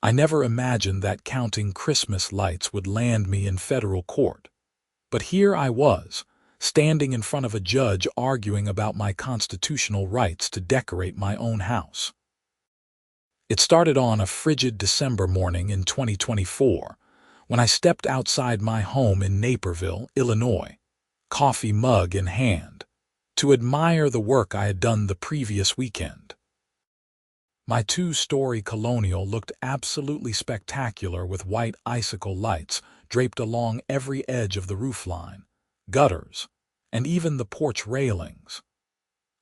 I never imagined that counting Christmas lights would land me in federal court. But here I was, standing in front of a judge arguing about my constitutional rights to decorate my own house. It started on a frigid December morning in 2024, when I stepped outside my home in Naperville, Illinois, coffee mug in hand, to admire the work I had done the previous weekend. My two-story colonial looked absolutely spectacular with white icicle lights draped along every edge of the roofline, gutters, and even the porch railings.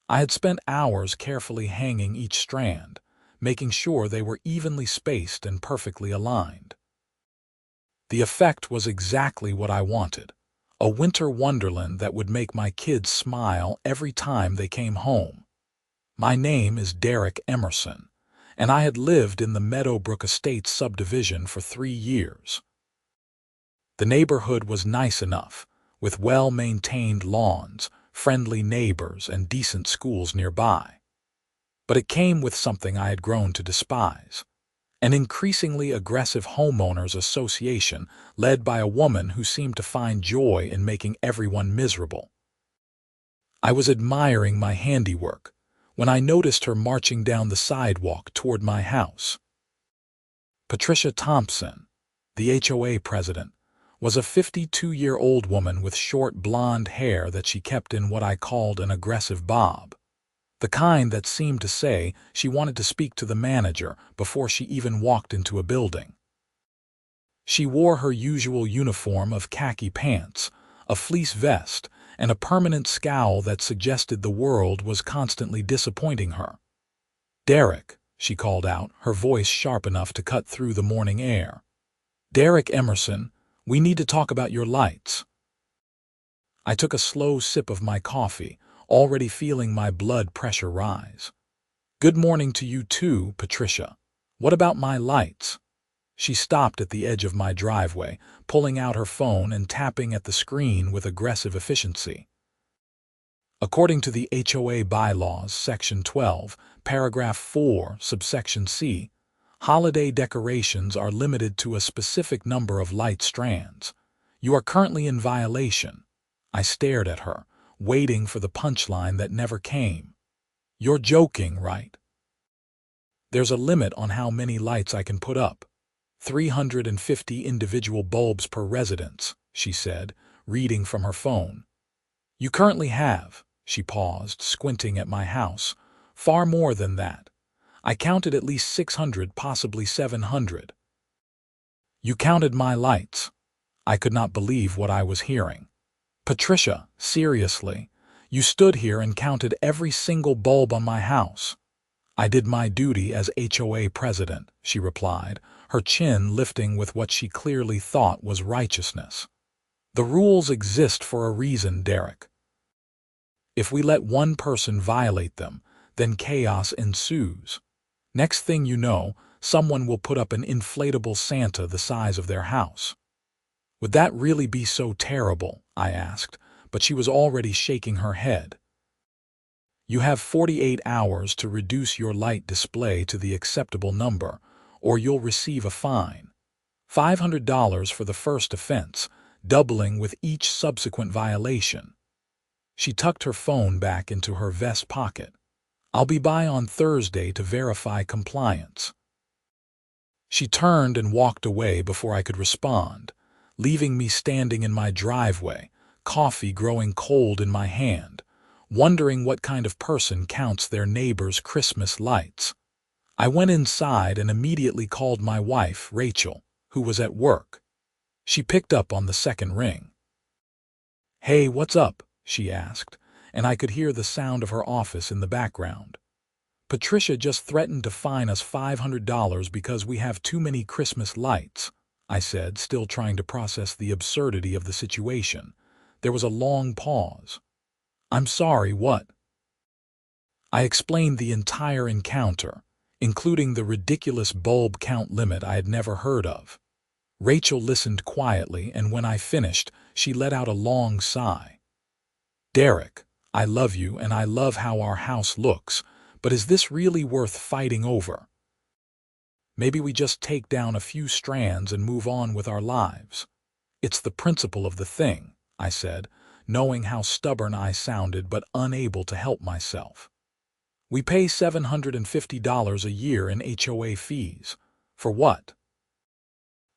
I had spent hours carefully hanging each strand, making sure they were evenly spaced and perfectly aligned. The effect was exactly what I wanted, a winter wonderland that would make my kids smile every time they came home. My name is Derek Emmerson, and I had lived in the Meadowbrook Estates subdivision for 3 years. The neighborhood was nice enough, with well-maintained lawns, friendly neighbors, and decent schools nearby. But it came with something I had grown to despise: an increasingly aggressive homeowners association led by a woman who seemed to find joy in making everyone miserable. I was admiring my handiwork when I noticed her marching down the sidewalk toward my house. Patricia Thompson, the HOA president, was a 52-year-old woman with short blonde hair that she kept in what I called an aggressive bob, the kind that seemed to say she wanted to speak to the manager before she even walked into a building. She wore her usual uniform of khaki pants, a fleece vest, and a permanent scowl that suggested the world was constantly disappointing her. "Derek," she called out, her voice sharp enough to cut through the morning air. "Derek Emmerson, we need to talk about your lights." I took a slow sip of my coffee, already feeling my blood pressure rise. "Good morning to you too, Patricia. What about my lights?" She stopped at the edge of my driveway, pulling out her phone and tapping at the screen with aggressive efficiency. According to the HOA bylaws, Section 12, Paragraph 4, Subsection C, holiday decorations are limited to a specific number of light strands. You are currently in violation. I stared at her, waiting for the punchline that never came. "You're joking, right?" "There's a limit on how many lights I can put up. 350 individual bulbs per residence," she said, reading from her phone. "You currently have," she paused, squinting at my house, "far more than that. I counted at least 600, possibly 700. "You counted my lights." I could not believe what I was hearing. "Patricia, seriously, you stood here and counted every single bulb on my house." "I did my duty as HOA president," she replied, her chin lifting with what she clearly thought was righteousness. "The rules exist for a reason, Derek. If we let one person violate them, then chaos ensues. Next thing you know, someone will put up an inflatable Santa the size of their house." "Would that really be so terrible?" I asked, but she was already shaking her head. "You have 48 hours to reduce your light display to the acceptable number, or you'll receive a fine. $500 for the first offense, doubling with each subsequent violation." She tucked her phone back into her vest pocket. "I'll be by on Thursday to verify compliance." She turned and walked away before I could respond, leaving me standing in my driveway, coffee growing cold in my hand, wondering what kind of person counts their neighbor's Christmas lights. I went inside and immediately called my wife, Rachel, who was at work. She picked up on the second ring. "Hey, what's up?" she asked, and I could hear the sound of her office in the background. "Patricia just threatened to fine us $500 because we have too many Christmas lights," I said, still trying to process the absurdity of the situation. There was a long pause. "I'm sorry, what?" I explained the entire encounter, including the ridiculous bulb count limit I had never heard of. Rachel listened quietly, and when I finished, she let out a long sigh. "Derek, I love you and I love how our house looks, but is this really worth fighting over?" Maybe we just take down a few strands and move on with our lives. It's the principle of the thing, I said, knowing how stubborn I sounded but unable to help myself. We pay $750 a year in HOA fees. For what?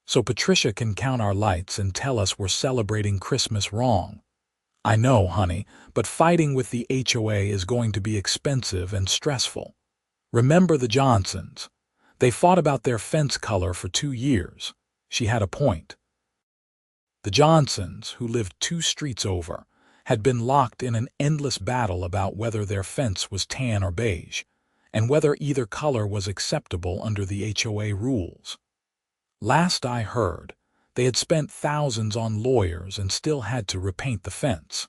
So Patricia can count our lights and tell us we're celebrating Christmas wrong. I know, honey, but fighting with the HOA is going to be expensive and stressful. Remember the Johnsons. They fought about their fence color for 2 years. She had a point. The Johnsons, who lived 2 streets over, had been locked in an endless battle about whether their fence was tan or beige, and whether either color was acceptable under the HOA rules. Last I heard, they had spent thousands on lawyers and still had to repaint the fence.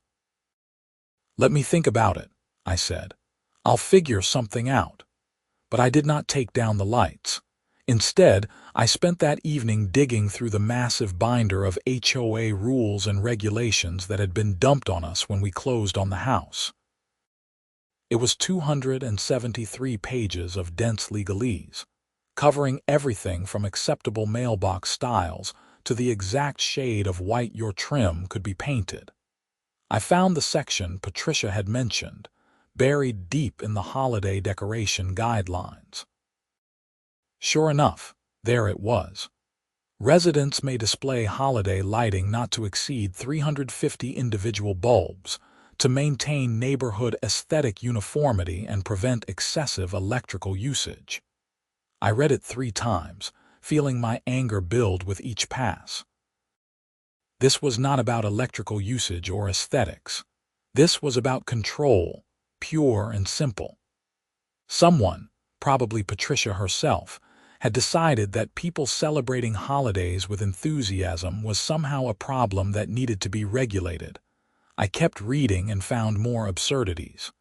Let me think about it, I said. I'll figure something out. But I did not take down the lights. Instead, I spent that evening digging through the massive binder of HOA rules and regulations that had been dumped on us when we closed on the house. It was 273 pages of dense legalese, covering everything from acceptable mailbox styles to the exact shade of white your trim could be painted. I found the section Patricia had mentioned, buried deep in the holiday decoration guidelines. Sure enough, there it was. Residents may display holiday lighting not to exceed 350 individual bulbs to maintain neighborhood aesthetic uniformity and prevent excessive electrical usage. I read it 3 times, feeling my anger build with each pass. This was not about electrical usage or aesthetics. This was about control, pure and simple. Someone, probably Patricia herself, had decided that people celebrating holidays with enthusiasm was somehow a problem that needed to be regulated. I kept reading and found more absurdities.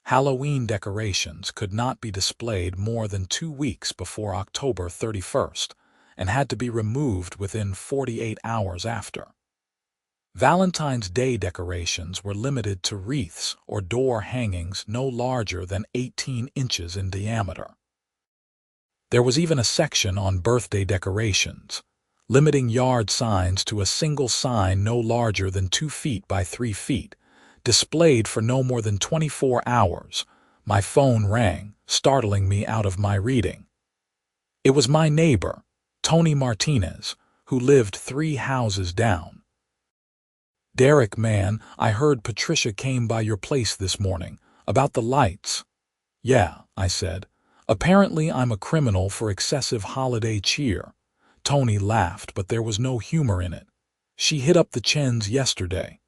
Halloween decorations could not be displayed more than 2 weeks before October 31st and had to be removed within 48 hours after. Valentine's Day decorations were limited to wreaths or door hangings no larger than 18 inches in diameter. There was even a section on birthday decorations, limiting yard signs to a single sign no larger than 2 feet by 3 feet, displayed for no more than 24 hours. My phone rang, startling me out of my reading. It was my neighbor, Tony Martinez, who lived 3 houses down. "Derek, man, I heard Patricia came by your place this morning, about the lights." "Yeah," I said. "Apparently I'm a criminal for excessive holiday cheer." Tony laughed, but there was no humor in it. "She hit up the Chens yesterday.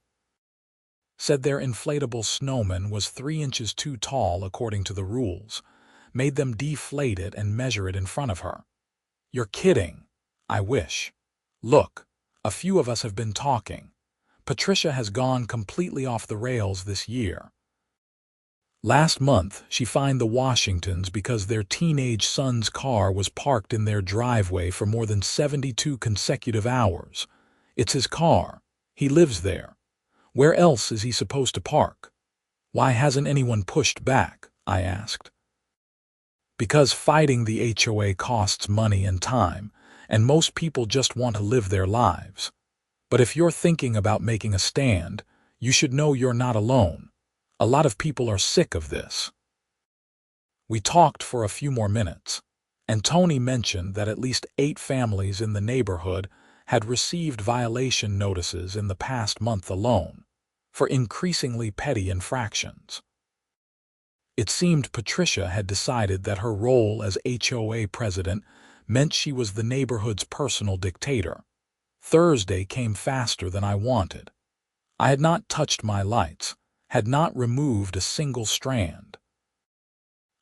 Said their inflatable snowman was 3 inches too tall according to the rules. Made them deflate it and measure it in front of her." "You're kidding." "I wish. Look, a few of us have been talking. Patricia has gone completely off the rails this year. Last month, she fined the Washingtons because their teenage son's car was parked in their driveway for more than 72 consecutive hours. It's his car. He lives there. Where else is he supposed to park? Why hasn't anyone pushed back?" I asked. "Because fighting the HOA costs money and time, and most people just want to live their lives. But if you're thinking about making a stand, you should know you're not alone. A lot of people are sick of this." We talked for a few more minutes, and Tony mentioned that at least 8 families in the neighborhood had received violation notices in the past month alone, for increasingly petty infractions. It seemed Patricia had decided that her role as HOA president meant she was the neighborhood's personal dictator. Thursday came faster than I wanted. I had not touched my lights, had not removed a single strand.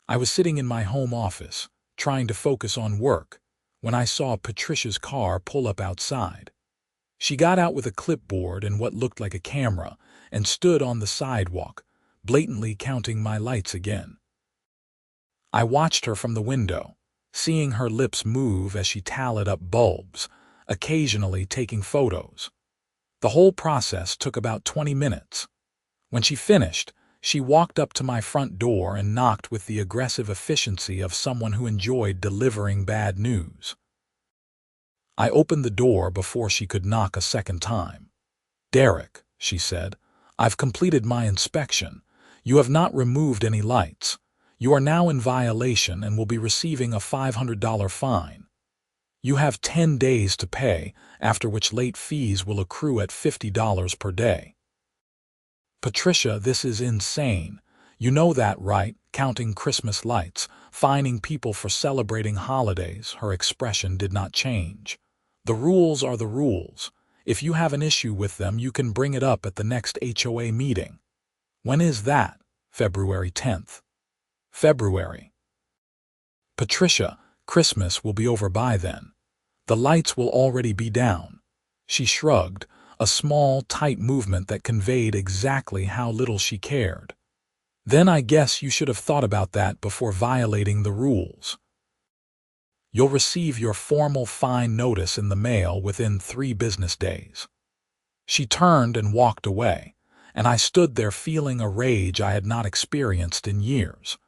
I was sitting in my home office, trying to focus on work, when I saw Patricia's car pull up outside. She got out with a clipboard and what looked like a camera and stood on the sidewalk, blatantly counting my lights again. I watched her from the window, seeing her lips move as she tallied up bulbs, occasionally taking photos. The whole process took about 20 minutes. When she finished, She walked up to my front door and knocked with the aggressive efficiency of someone who enjoyed delivering bad news. I opened the door before she could knock a second time. "Derek," she said, "I've completed my inspection. You have not removed any lights. You are now in violation and will be receiving a $500 fine. You have 10 days to pay, after which late fees will accrue at $50 per day." "Patricia, this is insane. You know that, right? Counting Christmas lights, fining people for celebrating holidays." Her expression did not change. "The rules are the rules. If you have an issue with them, you can bring it up at the next HOA meeting." "When is that?" "February 10th. "February." "Patricia, Christmas will be over by then. The lights will already be down." She shrugged, a small, tight movement that conveyed exactly how little she cared. "Then I guess you should have thought about that before violating the rules. You'll receive your formal fine notice in the mail within 3 business days." She turned and walked away, and I stood there feeling a rage I had not experienced in years.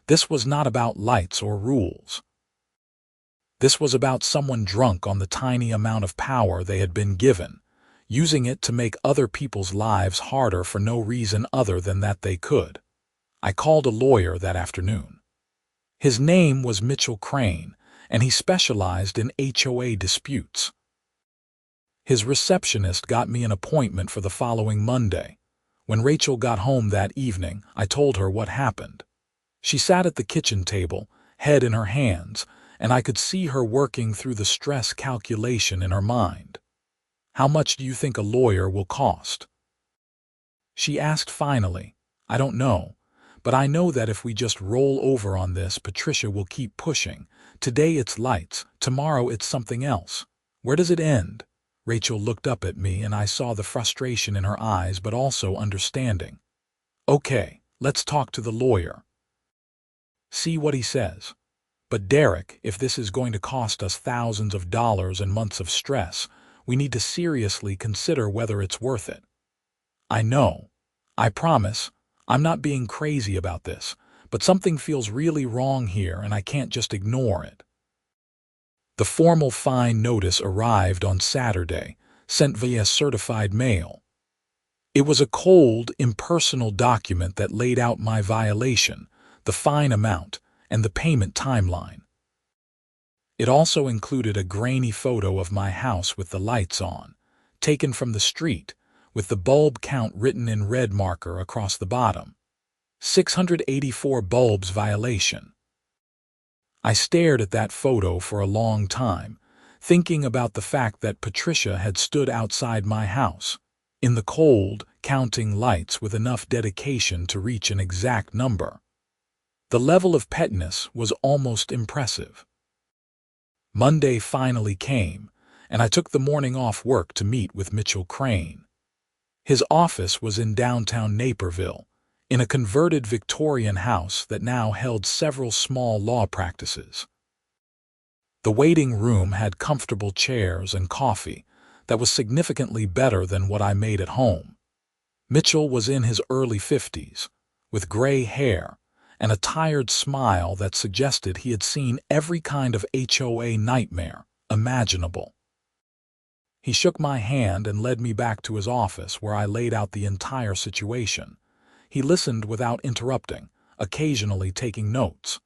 This was not about lights or rules. This was about someone drunk on the tiny amount of power they had been given, using it to make other people's lives harder for no reason other than that they could. I called a lawyer that afternoon. His name was Mitchell Crane, and he specialized in HOA disputes. His receptionist got me an appointment for the following Monday. When Rachel got home that evening, I told her what happened. She sat at the kitchen table, head in her hands, and I could see her working through the stress calculation in her mind. "How much do you think a lawyer will cost?" she asked finally. "I don't know, but I know that if we just roll over on this, Patricia will keep pushing. Today it's lights, tomorrow it's something else. Where does it end?" Rachel looked up at me and I saw the frustration in her eyes but also understanding. "Okay, let's talk to the lawyer. See what he says. But Derek, if this is going to cost us thousands of dollars and months of stress, we need to seriously consider whether it's worth it." "I know. I promise. I'm not being crazy about this, but something feels really wrong here and I can't just ignore it." The formal fine notice arrived on Saturday, sent via certified mail. It was a cold, impersonal document that laid out my violation, the fine amount, and the payment timeline. It also included a grainy photo of my house with the lights on, taken from the street, with the bulb count written in red marker across the bottom. 684 bulbs violation. I stared at that photo for a long time, thinking about the fact that Patricia had stood outside my house, in the cold, counting lights with enough dedication to reach an exact number. The level of pettiness was almost impressive. Monday finally came, and I took the morning off work to meet with Mitchell Crane. His office was in downtown Naperville, in a converted Victorian house that now held several small law practices. The waiting room had comfortable chairs and coffee that was significantly better than what I made at home. Mitchell was in his early 50s, with gray hair and a tired smile that suggested he had seen every kind of HOA nightmare imaginable. He shook my hand and led me back to his office where I laid out the entire situation. He listened without interrupting, occasionally taking notes.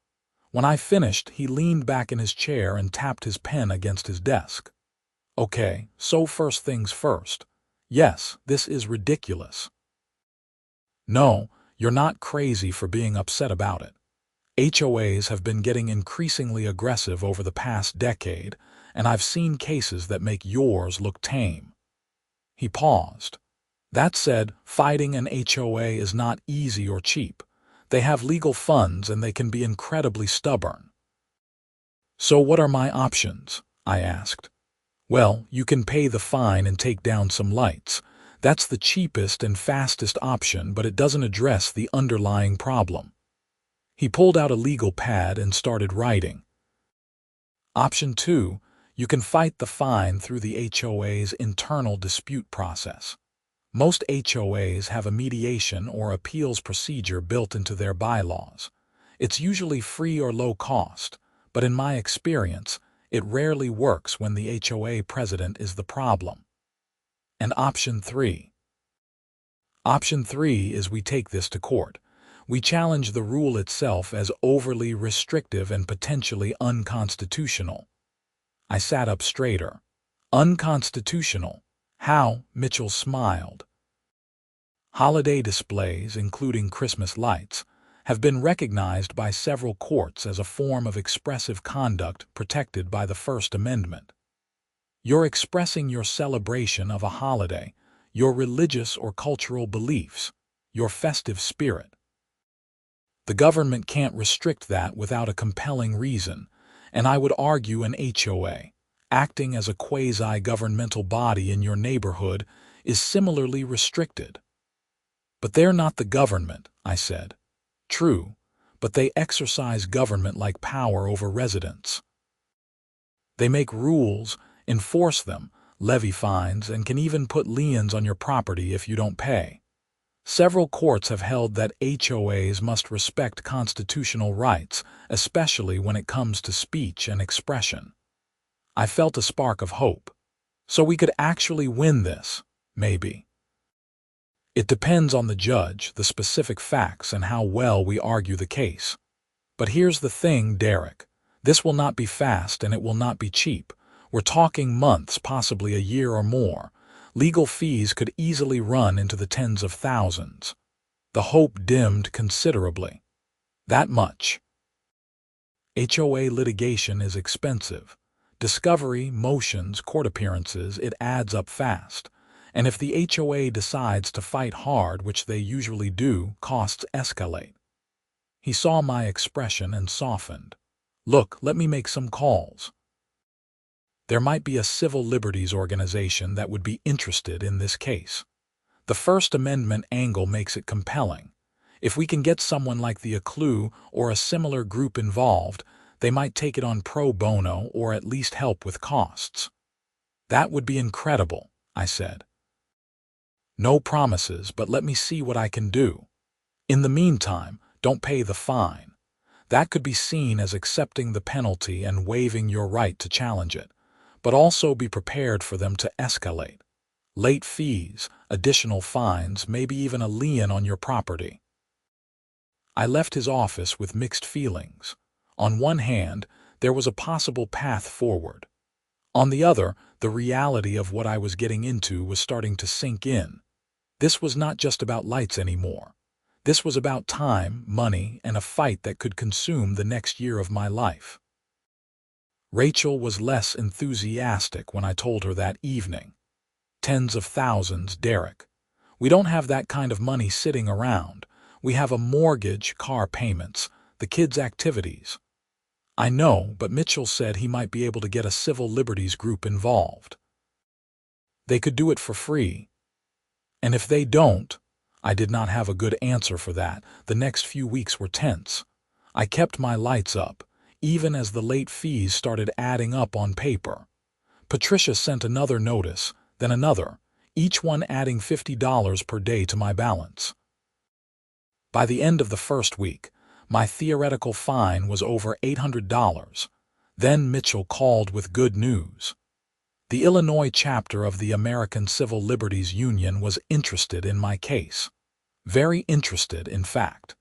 When I finished, he leaned back in his chair and tapped his pen against his desk. "Okay, so first things first. Yes, this is ridiculous. No, you're not crazy for being upset about it. HOAs have been getting increasingly aggressive over the past decade, and I've seen cases that make yours look tame." He paused. "That said, fighting an HOA is not easy or cheap. They have legal funds and they can be incredibly stubborn." "So what are my options?" I asked. "Well, you can pay the fine and take down some lights. That's the cheapest and fastest option, but it doesn't address the underlying problem." He pulled out a legal pad and started writing. "Option 2, you can fight the fine through the HOA's internal dispute process. Most HOAs have a mediation or appeals procedure built into their bylaws. It's usually free or low cost, but in my experience, it rarely works when the HOA president is the problem. And option 3. Option 3 is we take this to court. We challenge the rule itself as overly restrictive and potentially unconstitutional. I sat up straighter. Unconstitutional. How? Mitchell smiled. Holiday displays, including Christmas lights, have been recognized by several courts as a form of expressive conduct protected by the First Amendment. You're expressing your celebration of a holiday, your religious or cultural beliefs, your festive spirit. The government can't restrict that without a compelling reason, and I would argue an HOA, acting as a quasi-governmental body in your neighborhood, is similarly restricted. But they're not the government, I said. True, but they exercise government-like power over residents. They make rules, enforce them, levy fines, and can even put liens on your property if you don't pay. Several courts have held that HOAs must respect constitutional rights, especially when it comes to speech and expression. I felt a spark of hope. So we could actually win this, maybe. It depends on the judge, the specific facts, and how well we argue the case. But here's the thing, Derek. This will not be fast and it will not be cheap. We're talking months, possibly a year or more. Legal fees could easily run into the tens of thousands. The hope dimmed considerably. That much. HOA litigation is expensive. Discovery, motions, court appearances, it adds up fast. And if the HOA decides to fight hard, which they usually do, costs escalate. He saw my expression and softened. Look, let me make some calls. There might be a civil liberties organization that would be interested in this case. The First Amendment angle makes it compelling. If we can get someone like the Icicle or a similar group involved, they might take it on pro bono or at least help with costs. That would be incredible, I said. No promises, but let me see what I can do. In the meantime, don't pay the fine. That could be seen as accepting the penalty and waiving your right to challenge it, but also be prepared for them to escalate. Late fees, additional fines, maybe even a lien on your property. I left his office with mixed feelings. On one hand, there was a possible path forward. On the other, the reality of what I was getting into was starting to sink in. This was not just about lights anymore. This was about time, money, and a fight that could consume the next year of my life. Rachel was less enthusiastic when I told her that evening. Tens of thousands, Derek. We don't have that kind of money sitting around. We have a mortgage, car payments, the kids' activities. I know, but Mitchell said he might be able to get a civil liberties group involved. They could do it for free. And if they don't, I did not have a good answer for that. The next few weeks were tense. I kept my lights up, even as the late fees started adding up on paper. Patricia sent another notice, then another, each one adding $50 per day to my balance. By the end of the first week, my theoretical fine was over $800. Then Mitchell called with good news. The Illinois chapter of the American Civil Liberties Union was interested in my case. Very interested, in fact.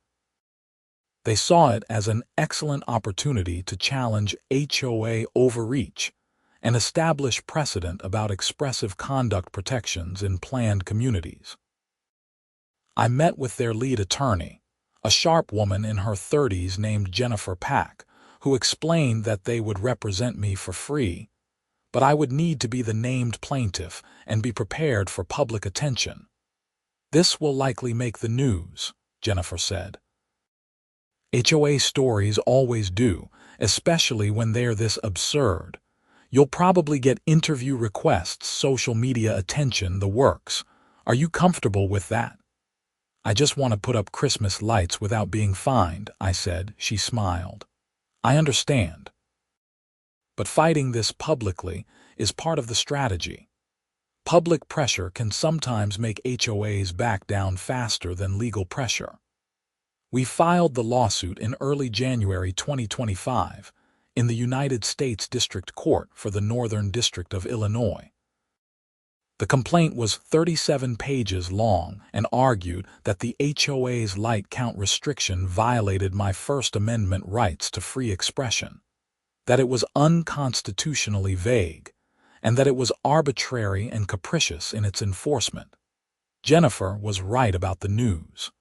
They saw it as an excellent opportunity to challenge HOA overreach and establish precedent about expressive conduct protections in planned communities. I met with their lead attorney, a sharp woman in her 30s named Jennifer Pack, who explained that they would represent me for free, but I would need to be the named plaintiff and be prepared for public attention. This will likely make the news, Jennifer said. HOA stories always do, especially when they're this absurd. You'll probably get interview requests, social media attention, the works. Are you comfortable with that? I just want to put up Christmas lights without being fined, I said. She smiled. I understand. But fighting this publicly is part of the strategy. Public pressure can sometimes make HOAs back down faster than legal pressure. We filed the lawsuit in early January 2025 in the United States District Court for the Northern District of Illinois. The complaint was 37 pages long and argued that the HOA's light count restriction violated my First Amendment rights to free expression, that it was unconstitutionally vague, and that it was arbitrary and capricious in its enforcement. Jennifer was right about the news.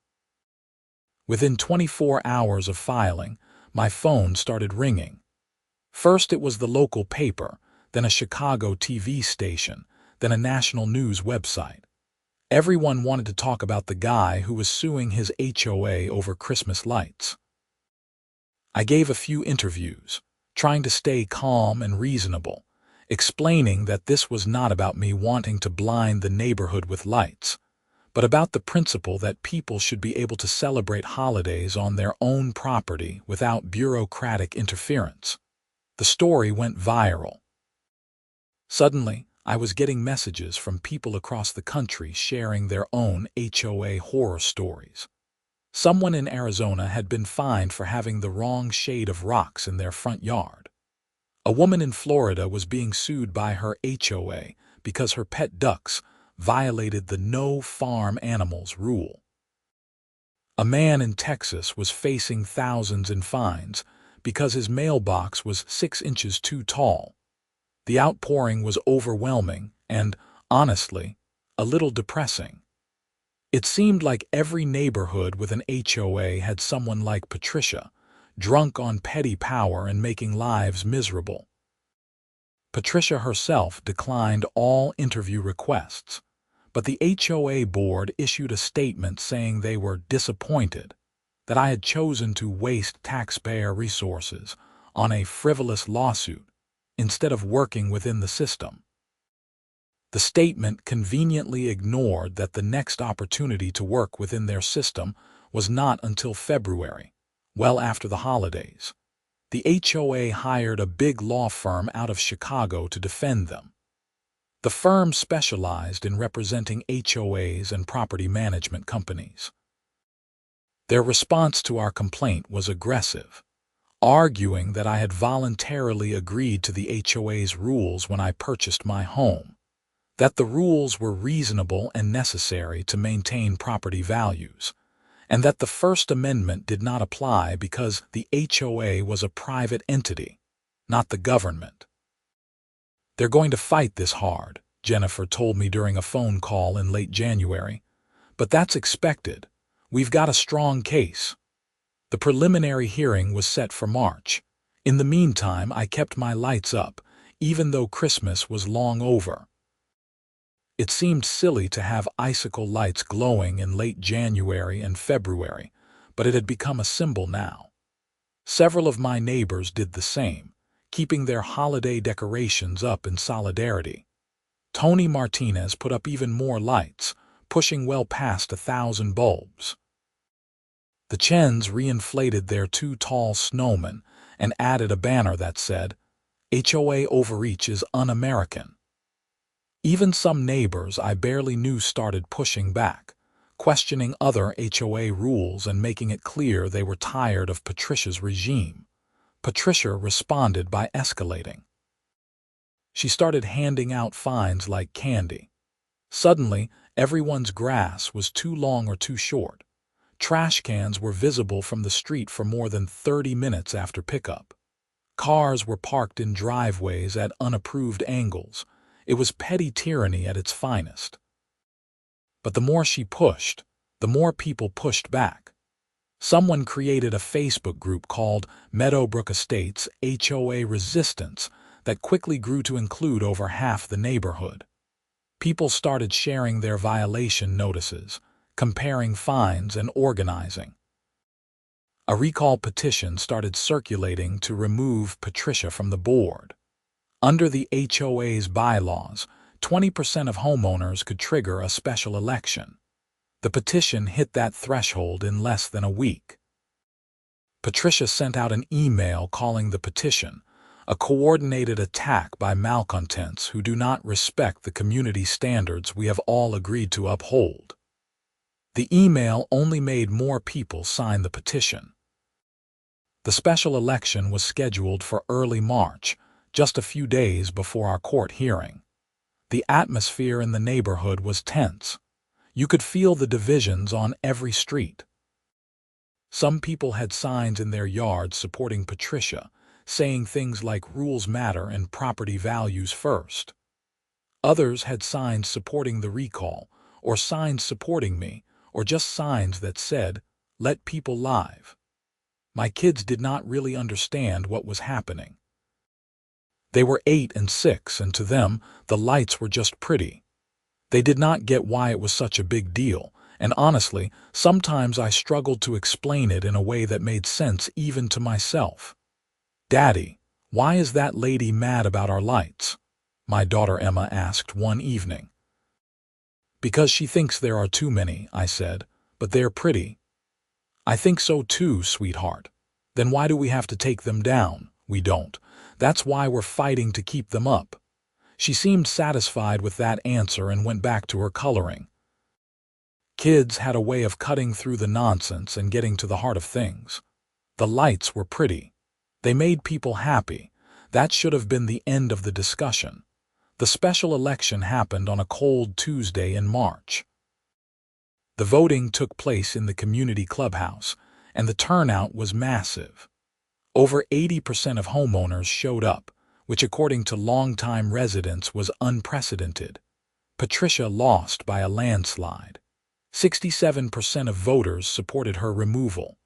Within 24 hours of filing, my phone started ringing. First it was the local paper, then a Chicago TV station, then a national news website. Everyone wanted to talk about the guy who was suing his HOA over Christmas lights. I gave a few interviews, trying to stay calm and reasonable, explaining that this was not about me wanting to blind the neighborhood with lights, but about the principle that people should be able to celebrate holidays on their own property without bureaucratic interference. The story went viral. Suddenly, I was getting messages from people across the country sharing their own HOA horror stories. Someone in Arizona had been fined for having the wrong shade of rocks in their front yard. A woman in Florida was being sued by her HOA because her pet ducks violated the no farm animals rule. A man in Texas was facing thousands in fines because his mailbox was 6 inches too tall. The outpouring was overwhelming and, honestly, a little depressing. It seemed like every neighborhood with an HOA had someone like Patricia, drunk on petty power and making lives miserable. Patricia herself declined all interview requests, but the HOA board issued a statement saying they were disappointed that I had chosen to waste taxpayer resources on a frivolous lawsuit instead of working within the system. The statement conveniently ignored that the next opportunity to work within their system was not until February, well after the holidays. The HOA hired a big law firm out of Chicago to defend them. The firm specialized in representing HOAs and property management companies. Their response to our complaint was aggressive, arguing that I had voluntarily agreed to the HOA's rules when I purchased my home, that the rules were reasonable and necessary to maintain property values, and that the First Amendment did not apply because the HOA was a private entity, not the government. "They're going to fight this hard," Jennifer told me during a phone call in late January, "but that's expected. We've got a strong case." The preliminary hearing was set for March. In the meantime, I kept my lights up, even though Christmas was long over. It seemed silly to have icicle lights glowing in late January and February, but it had become a symbol now. Several of my neighbors did the same, keeping their holiday decorations up in solidarity. Tony Martinez put up even more lights, pushing well past 1,000 bulbs. The Chens reinflated their 2 tall snowmen and added a banner that said, "HOA overreach is un-American." Even some neighbors I barely knew started pushing back, questioning other HOA rules and making it clear they were tired of Patricia's regime. Patricia responded by escalating. She started handing out fines like candy. Suddenly, everyone's grass was too long or too short. Trash cans were visible from the street for more than 30 minutes after pickup. Cars were parked in driveways at unapproved angles. It was petty tyranny at its finest. But the more she pushed, the more people pushed back. Someone created a Facebook group called Meadowbrook Estates HOA Resistance that quickly grew to include over half the neighborhood. People started sharing their violation notices, comparing fines and organizing. A recall petition started circulating to remove Patricia from the board. Under the HOA's bylaws, 20% of homeowners could trigger a special election. The petition hit that threshold in less than a week. Patricia sent out an email calling the petition a coordinated attack by malcontents who do not respect the community standards we have all agreed to uphold. The email only made more people sign the petition. The special election was scheduled for early March, just a few days before our court hearing. The atmosphere in the neighborhood was tense. You could feel the divisions on every street. Some people had signs in their yards supporting Patricia, saying things like rules matter and property values first. Others had signs supporting the recall, or signs supporting me, or just signs that said, "Let people live." My kids did not really understand what was happening. They were 8 and 6, and to them, the lights were just pretty. They did not get why it was such a big deal, and honestly, sometimes I struggled to explain it in a way that made sense even to myself. "Daddy, why is that lady mad about our lights?" my daughter Emma asked one evening. "Because she thinks there are too many," I said, "but they're pretty." "I think so too, sweetheart. Then why do we have to take them down?" "We don't. That's why we're fighting to keep them up." She seemed satisfied with that answer and went back to her coloring. Kids had a way of cutting through the nonsense and getting to the heart of things. The lights were pretty. They made people happy. That should have been the end of the discussion. The special election happened on a cold Tuesday in March. The voting took place in the community clubhouse, and the turnout was massive. Over 80% of homeowners showed up, which according to longtime residents was unprecedented. Patricia lost by a landslide. 67% of voters supported her removal.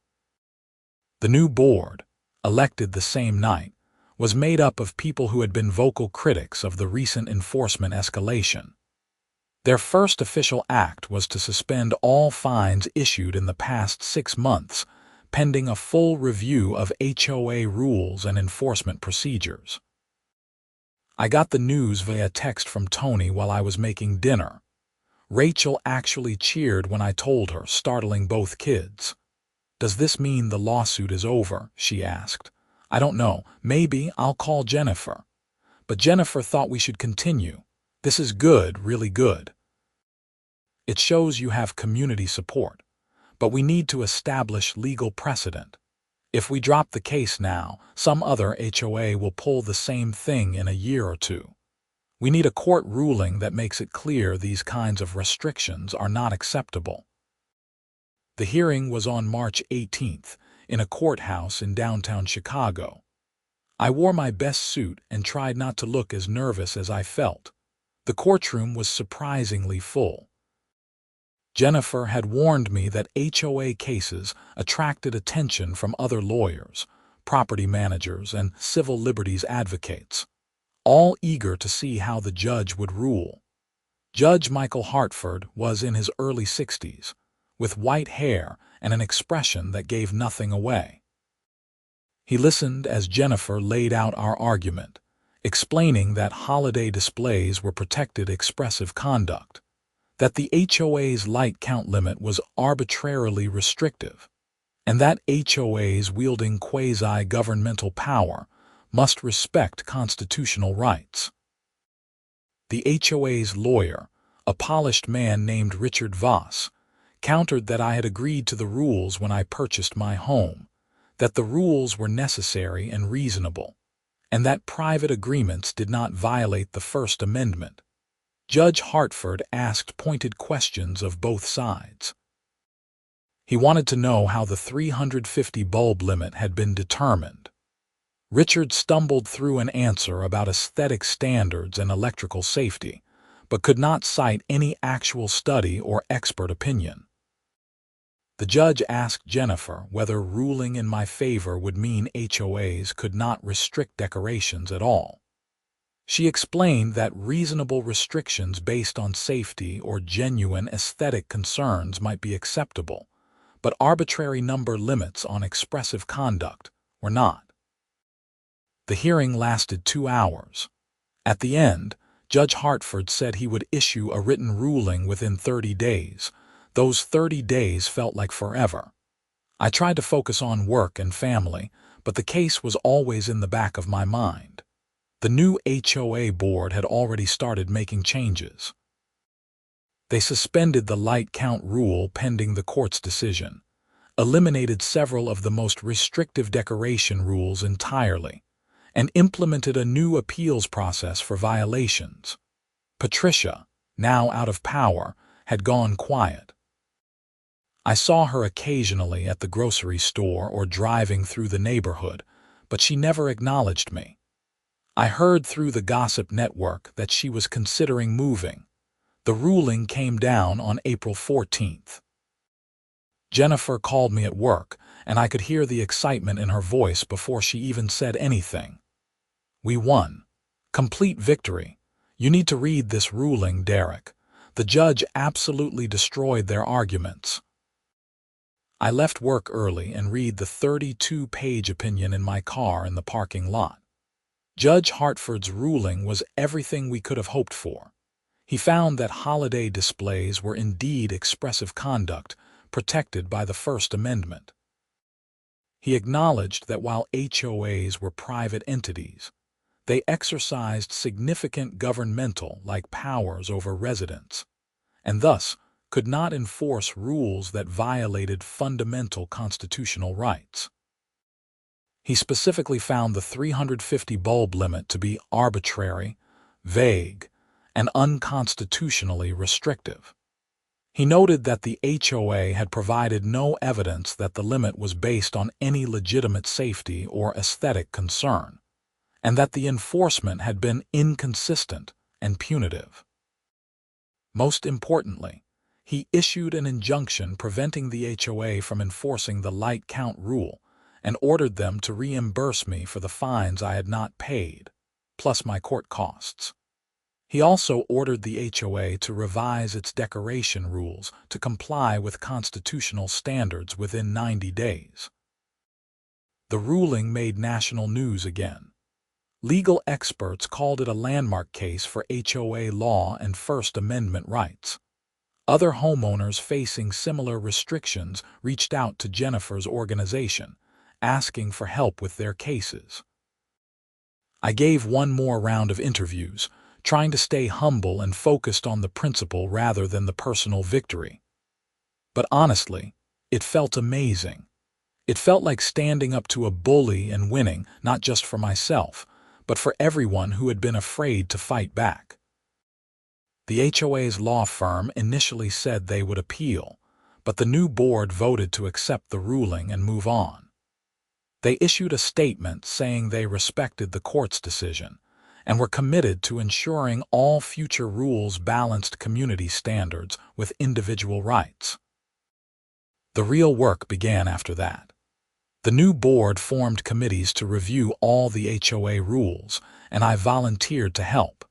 The new board, elected the same night, was made up of people who had been vocal critics of the recent enforcement escalation. Their first official act was to suspend all fines issued in the past 6 months, pending a full review of HOA rules and enforcement procedures. I got the news via text from Tony while I was making dinner. Rachel actually cheered when I told her, startling both kids. "Does this mean the lawsuit is over?" she asked. "I don't know. Maybe I'll call Jennifer." But Jennifer thought we should continue. "This is good, really good. It shows you have community support. But we need to establish legal precedent. If we drop the case now, some other HOA will pull the same thing in a year or two. We need a court ruling that makes it clear these kinds of restrictions are not acceptable." The hearing was on March 18th in a courthouse in downtown Chicago. I wore my best suit and tried not to look as nervous as I felt. The courtroom was surprisingly full. Jennifer had warned me that HOA cases attracted attention from other lawyers, property managers, and civil liberties advocates, all eager to see how the judge would rule. Judge Michael Hartford was in his early 60s, with white hair and an expression that gave nothing away. He listened as Jennifer laid out our argument, explaining that holiday displays were protected expressive conduct, that the HOA's light count limit was arbitrarily restrictive, and that HOAs wielding quasi-governmental power must respect constitutional rights. The HOA's lawyer, a polished man named Richard Voss, countered that I had agreed to the rules when I purchased my home, that the rules were necessary and reasonable, and that private agreements did not violate the First Amendment. Judge Hartford asked pointed questions of both sides. He wanted to know how the 350 bulb limit had been determined. Richard stumbled through an answer about aesthetic standards and electrical safety, but could not cite any actual study or expert opinion. The judge asked Jennifer whether ruling in my favor would mean HOAs could not restrict decorations at all. She explained that reasonable restrictions based on safety or genuine aesthetic concerns might be acceptable, but arbitrary number limits on expressive conduct were not. The hearing lasted 2 hours. At the end, Judge Hartford said he would issue a written ruling within 30 days. Those 30 days felt like forever. I tried to focus on work and family, but the case was always in the back of my mind. The new HOA board had already started making changes. They suspended the light count rule pending the court's decision, eliminated several of the most restrictive decoration rules entirely, and implemented a new appeals process for violations. Patricia, now out of power, had gone quiet. I saw her occasionally at the grocery store or driving through the neighborhood, but she never acknowledged me. I heard through the gossip network that she was considering moving. The ruling came down on April 14th. Jennifer called me at work, and I could hear the excitement in her voice before she even said anything. "We won. Complete victory. You need to read this ruling, Derek. The judge absolutely destroyed their arguments." I left work early and read the 32-page opinion in my car in the parking lot. Judge Hartford's ruling was everything we could have hoped for. He found that holiday displays were indeed expressive conduct, protected by the First Amendment. He acknowledged that while HOAs were private entities, they exercised significant governmental-like powers over residents, and thus could not enforce rules that violated fundamental constitutional rights. He specifically found the 350 bulb limit to be arbitrary, vague, and unconstitutionally restrictive. He noted that the HOA had provided no evidence that the limit was based on any legitimate safety or aesthetic concern, and that the enforcement had been inconsistent and punitive. Most importantly, he issued an injunction preventing the HOA from enforcing the light count rule and ordered them to reimburse me for the fines I had not paid, plus my court costs. He also ordered the HOA to revise its decoration rules to comply with constitutional standards within 90 days. The ruling made national news again. Legal experts called it a landmark case for HOA law and First Amendment rights. Other homeowners facing similar restrictions reached out to Jennifer's organization, asking for help with their cases. I gave one more round of interviews, trying to stay humble and focused on the principle rather than the personal victory. But honestly, it felt amazing. It felt like standing up to a bully and winning, not just for myself, but for everyone who had been afraid to fight back. The HOA's law firm initially said they would appeal, but the new board voted to accept the ruling and move on. They issued a statement saying they respected the court's decision and were committed to ensuring all future rules balanced community standards with individual rights. The real work began after that. The new board formed committees to review all the HOA rules, and I volunteered to help.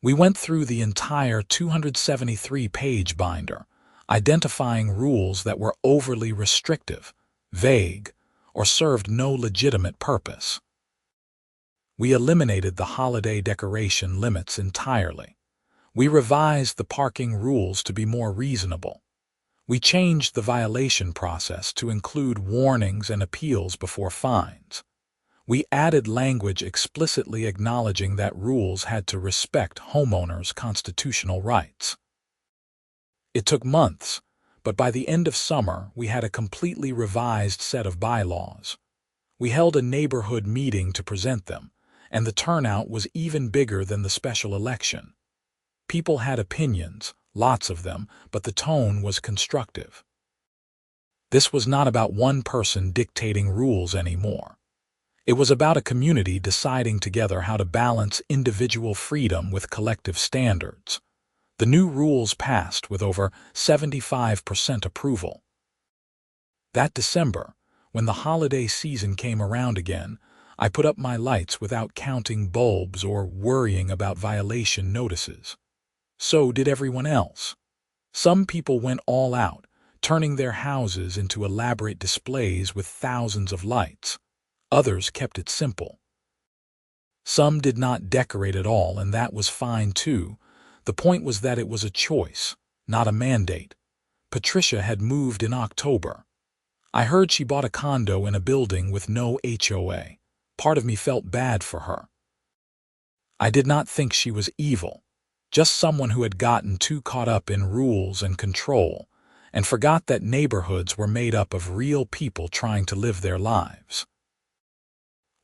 We went through the entire 273-page binder, identifying rules that were overly restrictive, vague, or served no legitimate purpose. We eliminated the holiday decoration limits entirely. We revised the parking rules to be more reasonable. We changed the violation process to include warnings and appeals before fines. We added language explicitly acknowledging that rules had to respect homeowners' constitutional rights. It took months, but by the end of summer, we had a completely revised set of bylaws. We held a neighborhood meeting to present them, and the turnout was even bigger than the special election. People had opinions, lots of them, but the tone was constructive. This was not about one person dictating rules anymore. It was about a community deciding together how to balance individual freedom with collective standards. The new rules passed with over 75% approval. That December, when the holiday season came around again, I put up my lights without counting bulbs or worrying about violation notices. So did everyone else. Some people went all out, turning their houses into elaborate displays with thousands of lights. Others kept it simple. Some did not decorate at all, and that was fine too. The point was that it was a choice, not a mandate. Patricia had moved in October. I heard she bought a condo in a building with no HOA. Part of me felt bad for her. I did not think she was evil, just someone who had gotten too caught up in rules and control and forgot that neighborhoods were made up of real people trying to live their lives.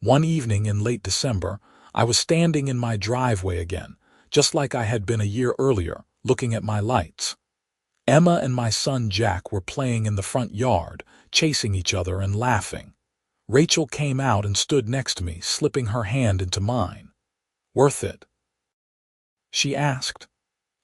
One evening in late December, I was standing in my driveway again, just like I had been a year earlier, looking at my lights. Emma and my son Jack were playing in the front yard, chasing each other and laughing. Rachel came out and stood next to me, slipping her hand into mine. "Worth it?" she asked.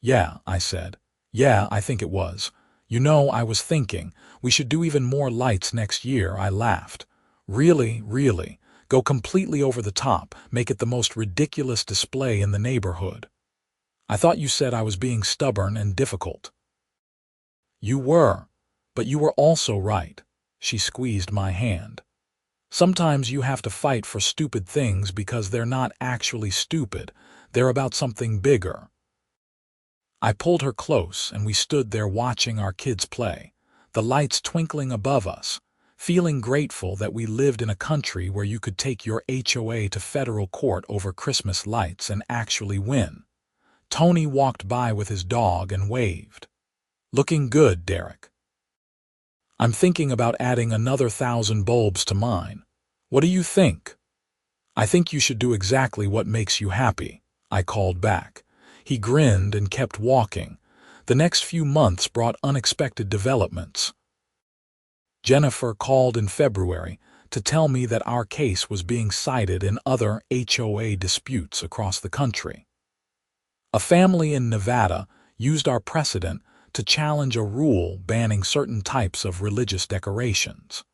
"Yeah," I said. "Yeah, I think it was. You know, I was thinking, we should do even more lights next year," I laughed. "Really, really. Go completely over the top, make it the most ridiculous display in the neighborhood." "I thought you said I was being stubborn and difficult." "You were, but you were also right." She squeezed my hand. "Sometimes you have to fight for stupid things because they're not actually stupid, they're about something bigger." I pulled her close and we stood there watching our kids play, the lights twinkling above us, feeling grateful that we lived in a country where you could take your HOA to federal court over Christmas lights and actually win. Tony walked by with his dog and waved. "Looking good, Derek." "I'm thinking about adding another 1,000 bulbs to mine. What do you think?" "I think you should do exactly what makes you happy," I called back. He grinned and kept walking. The next few months brought unexpected developments. Jennifer called in February to tell me that our case was being cited in other HOA disputes across the country. A family in Nevada used our precedent to challenge a rule banning certain types of religious decorations.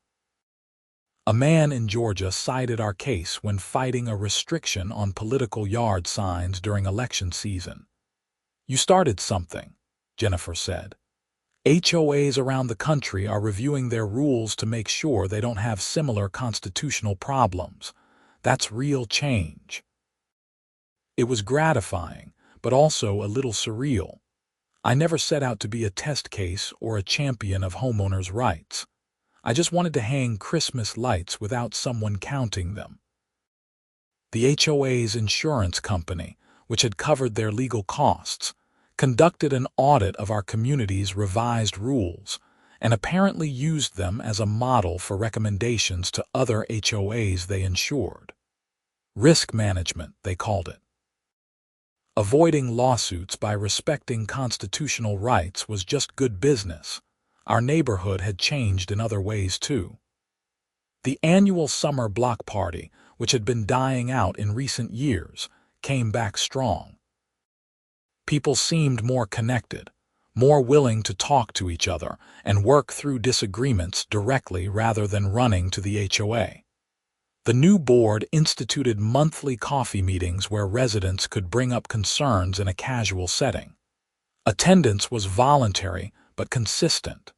A man in Georgia cited our case when fighting a restriction on political yard signs during election season. "You started something," Jennifer said. "HOAs around the country are reviewing their rules to make sure they don't have similar constitutional problems. That's real change." It was gratifying, but also a little surreal. I never set out to be a test case or a champion of homeowners' rights. I just wanted to hang Christmas lights without someone counting them. The HOA's insurance company, which had covered their legal costs, conducted an audit of our community's revised rules and apparently used them as a model for recommendations to other HOAs they insured. Risk management, they called it. Avoiding lawsuits by respecting constitutional rights was just good business. Our neighborhood had changed in other ways, too. The annual summer block party, which had been dying out in recent years, came back strong. People seemed more connected, more willing to talk to each other and work through disagreements directly rather than running to the HOA. The new board instituted monthly coffee meetings where residents could bring up concerns in a casual setting. Attendance was voluntary but consistent.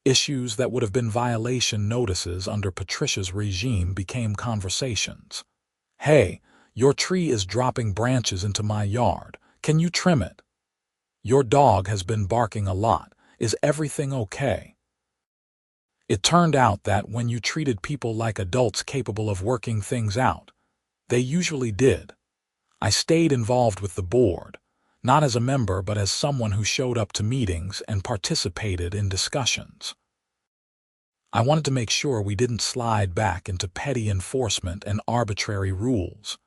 Issues that would have been violation notices under Patricia's regime became conversations. "Hey, your tree is dropping branches into my yard. Can you trim it? Your dog has been barking a lot. Is everything okay?" It turned out that when you treated people like adults capable of working things out, they usually did. I stayed involved with the board, not as a member but as someone who showed up to meetings and participated in discussions. I wanted to make sure we didn't slide back into petty enforcement and arbitrary rules.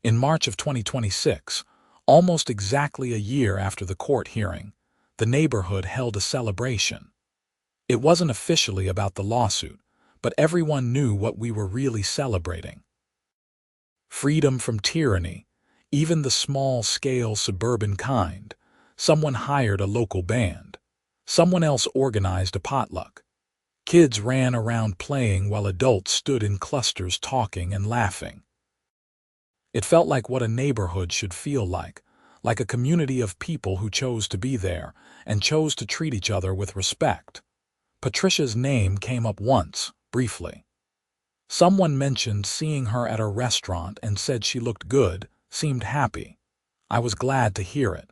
In March of 2026, almost exactly a year after the court hearing, the neighborhood held a celebration. It wasn't officially about the lawsuit, but everyone knew what we were really celebrating. Freedom from tyranny, even the small-scale suburban kind. Someone hired a local band. Someone else organized a potluck. Kids ran around playing while adults stood in clusters talking and laughing. It felt like what a neighborhood should feel like a community of people who chose to be there and chose to treat each other with respect. Patricia's name came up once, briefly. Someone mentioned seeing her at a restaurant and said she looked good, seemed happy. I was glad to hear it.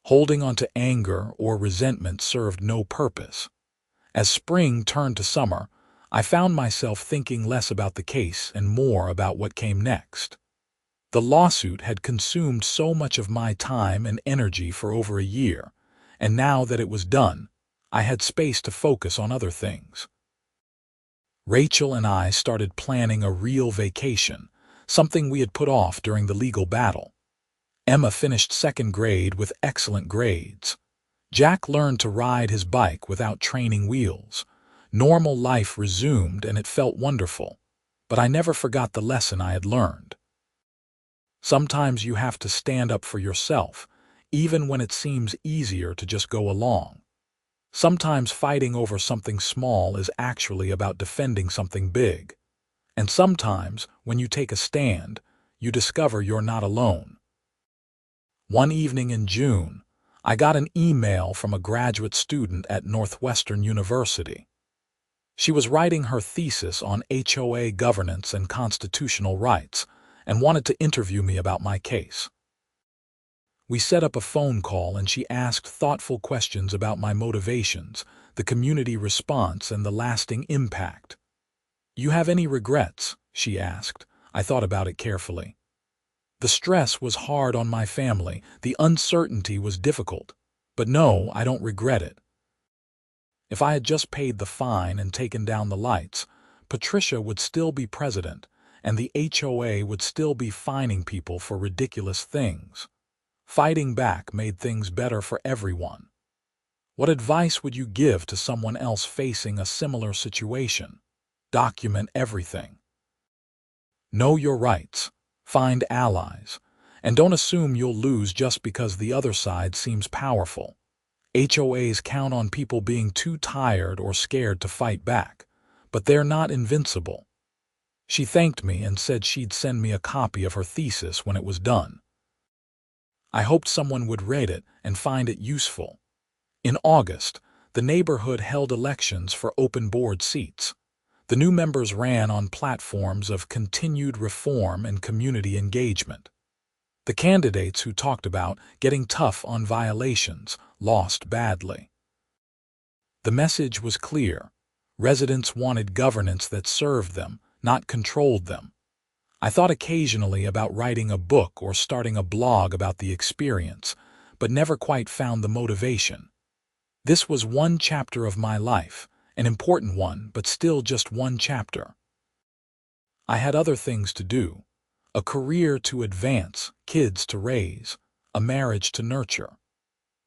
Holding on to anger or resentment served no purpose. As spring turned to summer, I found myself thinking less about the case and more about what came next. The lawsuit had consumed so much of my time and energy for over a year, and now that it was done, I had space to focus on other things. Rachel and I started planning a real vacation, something we had put off during the legal battle. Emma finished second grade with excellent grades. Jack learned to ride his bike without training wheels. Normal life resumed and it felt wonderful, but I never forgot the lesson I had learned. Sometimes you have to stand up for yourself, even when it seems easier to just go along. Sometimes fighting over something small is actually about defending something big. And sometimes, when you take a stand, you discover you're not alone. One evening in June, I got an email from a graduate student at Northwestern University. She was writing her thesis on HOA governance and constitutional rights and wanted to interview me about my case. We set up a phone call and she asked thoughtful questions about my motivations, the community response, and the lasting impact. "You have any regrets?" she asked. I thought about it carefully. The stress was hard on my family, the uncertainty was difficult, but no, I don't regret it. If I had just paid the fine and taken down the lights, Patricia would still be president, and the HOA would still be fining people for ridiculous things. Fighting back made things better for everyone. What advice would you give to someone else facing a similar situation? Document everything. Know your rights, find allies, and don't assume you'll lose just because the other side seems powerful. HOAs count on people being too tired or scared to fight back, but they're not invincible. She thanked me and said she'd send me a copy of her thesis when it was done. I hoped someone would read it and find it useful. In August, the neighborhood held elections for open board seats. The new members ran on platforms of continued reform and community engagement. The candidates who talked about getting tough on violations lost badly. The message was clear. Residents wanted governance that served them, not controlled them. I thought occasionally about writing a book or starting a blog about the experience, but never quite found the motivation. This was one chapter of my life, an important one, but still just one chapter. I had other things to do, a career to advance, kids to raise, a marriage to nurture.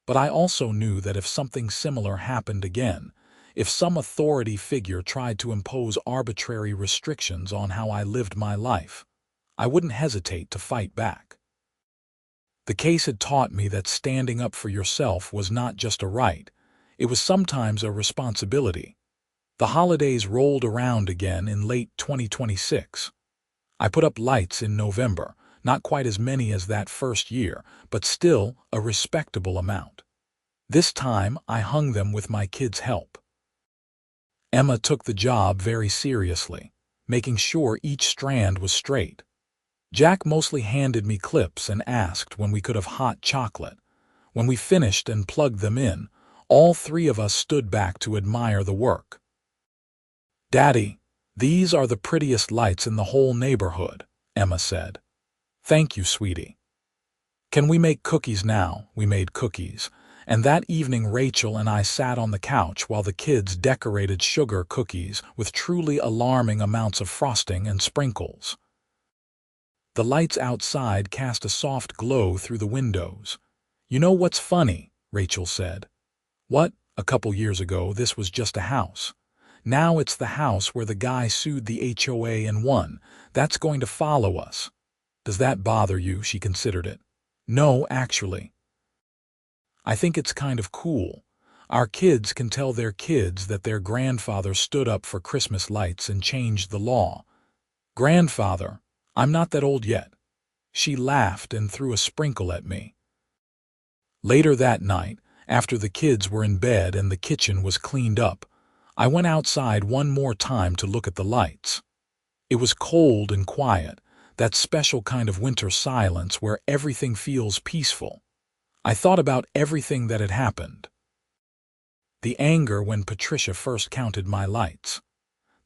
But I also knew that if something similar happened again, if some authority figure tried to impose arbitrary restrictions on how I lived my life, I wouldn't hesitate to fight back. The case had taught me that standing up for yourself was not just a right, it was sometimes a responsibility. The holidays rolled around again in late 2026. I put up lights in November, not quite as many as that first year, but still a respectable amount. This time I hung them with my kids' help. Emma took the job very seriously, making sure each strand was straight. Jack mostly handed me clips and asked when we could have hot chocolate. When we finished and plugged them in, all three of us stood back to admire the work. "Daddy, these are the prettiest lights in the whole neighborhood," Emma said. "Thank you, sweetie." "Can we make cookies now?" We made cookies, and that evening Rachel and I sat on the couch while the kids decorated sugar cookies with truly alarming amounts of frosting and sprinkles. The lights outside cast a soft glow through the windows. "You know what's funny?" Rachel said. "What? A couple years ago, this was just a house. Now it's the house where the guy sued the HOA and won. That's going to follow us." "Does that bother you?" She considered it. "No, actually. I think it's kind of cool. Our kids can tell their kids that their grandfather stood up for Christmas lights and changed the law." "Grandfather? I'm not that old yet." She laughed and threw a sprinkle at me. Later that night, after the kids were in bed and the kitchen was cleaned up, I went outside one more time to look at the lights. It was cold and quiet, that special kind of winter silence where everything feels peaceful. I thought about everything that had happened. The anger when Patricia first counted my lights.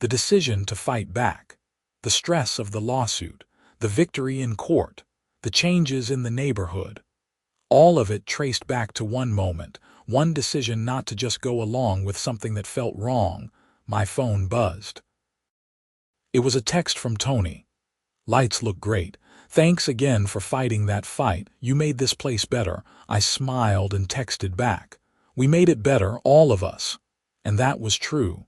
The decision to fight back. The stress of the lawsuit. The victory in court. The changes in the neighborhood. All of it traced back to one moment, one decision not to just go along with something that felt wrong. My phone buzzed. It was a text from Tony. "Lights look great. Thanks again for fighting that fight. You made this place better." I smiled and texted back. "We made it better, all of us." And that was true.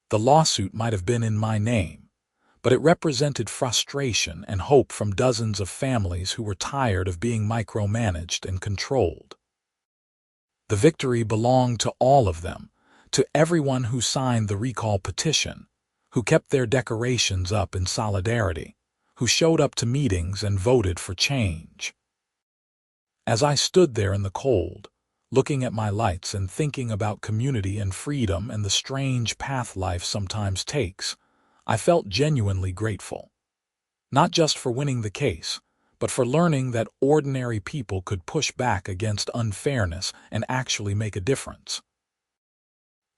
The lawsuit might have been in my name, but it represented frustration and hope from dozens of families who were tired of being micromanaged and controlled. The victory belonged to all of them, to everyone who signed the recall petition, who kept their decorations up in solidarity, who showed up to meetings and voted for change. As I stood there in the cold, looking at my lights and thinking about community and freedom and the strange path life sometimes takes, I felt genuinely grateful. Not just for winning the case, but for learning that ordinary people could push back against unfairness and actually make a difference.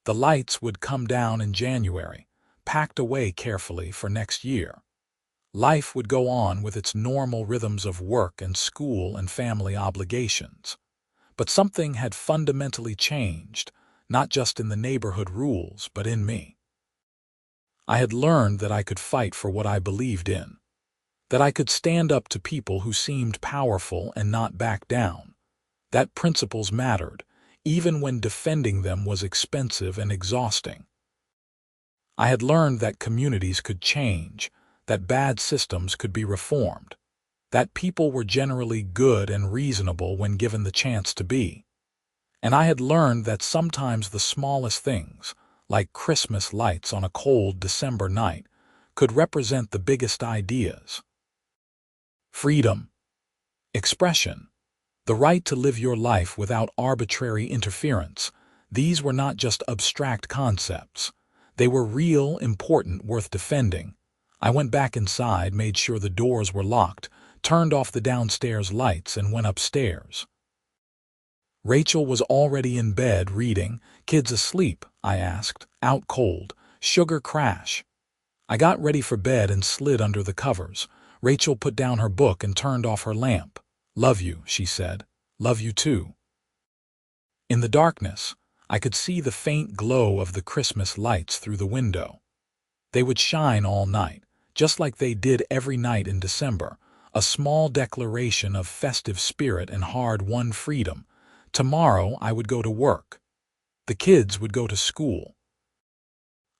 The lights would come down in January, packed away carefully for next year. Life would go on with its normal rhythms of work and school and family obligations. But something had fundamentally changed, not just in the neighborhood rules, but in me. I had learned that I could fight for what I believed in, that I could stand up to people who seemed powerful and not back down, that principles mattered, even when defending them was expensive and exhausting. I had learned that communities could change, that bad systems could be reformed, that people were generally good and reasonable when given the chance to be. And I had learned that sometimes the smallest things, like Christmas lights on a cold December night, could represent the biggest ideas. Freedom, expression, the right to live your life without arbitrary interference. These were not just abstract concepts. They were real, important, worth defending. I went back inside, made sure the doors were locked, turned off the downstairs lights, and went upstairs. Rachel was already in bed reading. "Kids asleep?" I asked. "Out cold. Sugar crash." I got ready for bed and slid under the covers. Rachel put down her book and turned off her lamp. "Love you," she said. "Love you too." In the darkness, I could see the faint glow of the Christmas lights through the window. They would shine all night, just like they did every night in December, a small declaration of festive spirit and hard-won freedom. Tomorrow I would go to work. The kids would go to school.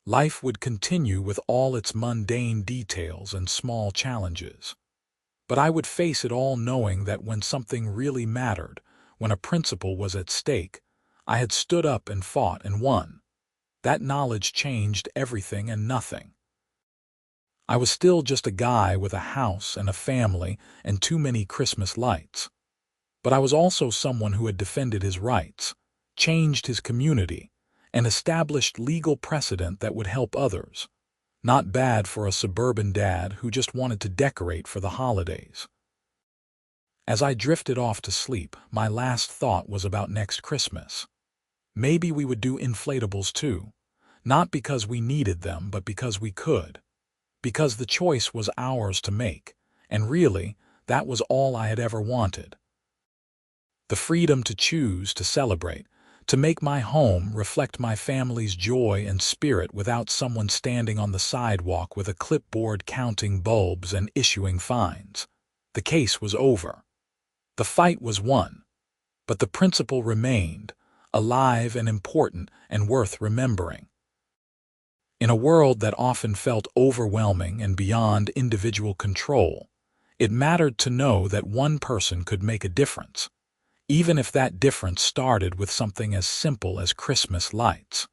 Life would continue with all its mundane details and small challenges. But I would face it all knowing that when something really mattered, when a principle was at stake, I had stood up and fought and won. That knowledge changed everything and nothing. I was still just a guy with a house and a family and too many Christmas lights. But I was also someone who had defended his rights, changed his community, and established legal precedent that would help others. Not bad for a suburban dad who just wanted to decorate for the holidays. As I drifted off to sleep, my last thought was about next Christmas. Maybe we would do inflatables too, not because we needed them, but because we could. Because the choice was ours to make, and really, that was all I had ever wanted. The freedom to choose, to celebrate, to make my home reflect my family's joy and spirit without someone standing on the sidewalk with a clipboard counting bulbs and issuing fines. The case was over. The fight was won. But the principle remained, alive and important and worth remembering. In a world that often felt overwhelming and beyond individual control, it mattered to know that one person could make a difference, even if that difference started with something as simple as Christmas lights.